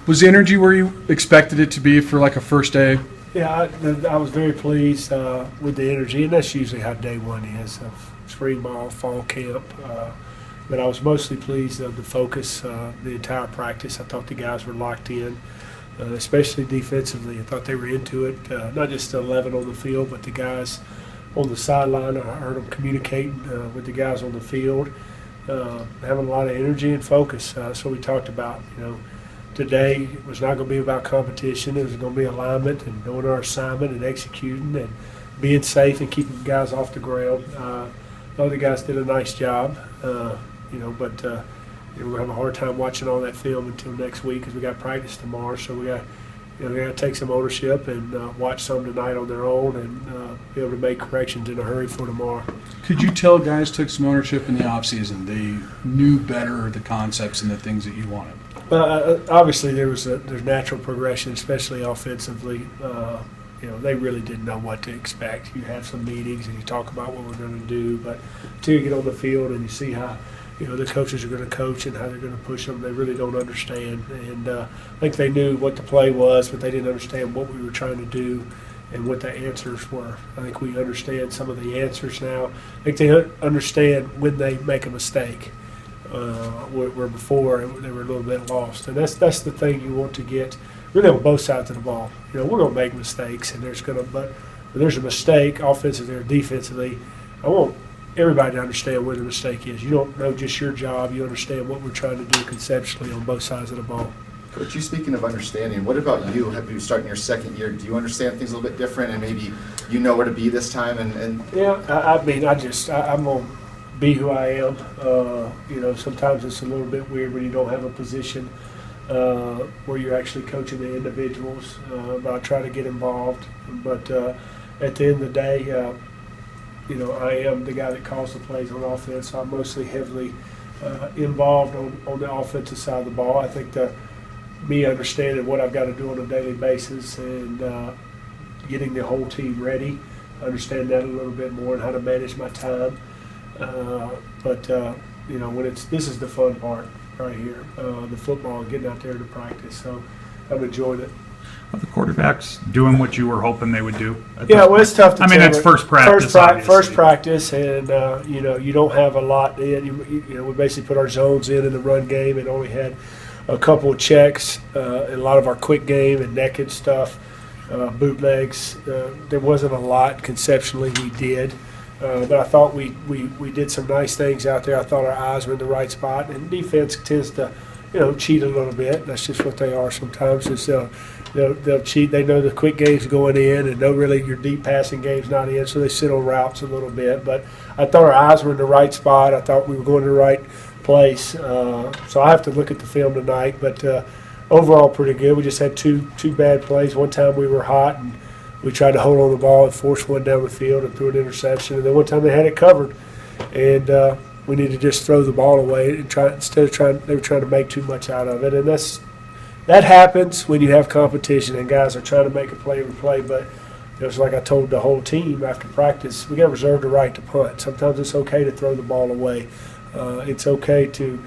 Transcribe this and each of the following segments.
Was the energy where you expected it to be for like a first day? Yeah, I was very pleased with the energy, and that's usually how day one is of spring ball, fall camp. But I was mostly pleased of the focus, the entire practice. I thought the guys were locked in, especially defensively. I thought they were into it, not just the 11 on the field, but the guys on the sideline. I heard them communicating with the guys on the field, having a lot of energy and focus. That's what we talked about, Today was not going to be about competition. It was going to be alignment and doing our assignment and executing and being safe and keeping guys off the ground. The other guys did a nice job, but we're going to have a hard time watching all that film until next week because we got practice tomorrow. So we got to take some ownership and watch some tonight on their own and be able to make corrections in a hurry for tomorrow. Could you tell guys took some ownership in the offseason? They knew better the concepts and the things that you wanted. Obviously, there's natural progression, especially offensively. They really didn't know what to expect. You have some meetings and you talk about what we're going to do, but until you get on the field and you see how the coaches are going to coach and how they're going to push them, they really don't understand. And I think they knew what the play was, but they didn't understand what we were trying to do and what the answers were. I think we understand some of the answers now. I think they understand when they make a mistake. Where before they were a little bit lost, and that's the thing you want to get really on both sides of the ball. We're going to make mistakes, and but when there's a mistake, offensively or defensively, I want everybody to understand where the mistake is. You don't know just your job; you understand what we're trying to do conceptually on both sides of the ball. Coach, you speaking of understanding, what about you? Have you starting your second year? Do you understand things a little bit different, and maybe you know where to be this time? Yeah, I'm gonna be who I am. Sometimes it's a little bit weird when you don't have a position where you're actually coaching the individuals, but I try to get involved. But at the end of the day, I am the guy that calls the plays on offense, so I'm mostly heavily involved on the offensive side of the ball. I think me understanding what I've got to do on a daily basis and getting the whole team ready, understand that a little bit more and how to manage my time. This is the fun part right here, the football, getting out there to practice. So I'm enjoying it. Are the quarterbacks doing what you were hoping they would do? Yeah, well, it's tough to tell. I mean, it's first practice. First practice, and you don't have a lot in. We basically put our zones in the run game, and only had a couple of checks, and a lot of our quick game and naked stuff, bootlegs. There wasn't a lot conceptually we did. But I thought we did some nice things out there. I thought our eyes were in the right spot, and defense tends to, cheat a little bit. That's just what they are sometimes. Is they'll cheat. They know the quick game's going in, and know really your deep passing game's not in, so they sit on routes a little bit. But I thought our eyes were in the right spot. I thought we were going to the right place. So I have to look at the film tonight. But overall, pretty good. We just had two bad plays. One time we were hot and we tried to hold on the ball and force one down the field and threw an interception. And then one time they had it covered, and we needed to just throw the ball away and they were trying to make too much out of it. And that happens when you have competition and guys are trying to make a play every play. But it was like I told the whole team after practice, we got to reserve the right to punt. Sometimes it's okay to throw the ball away. It's okay to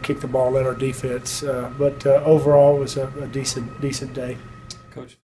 kick the ball at our defense. But overall, it was a decent day. Coach.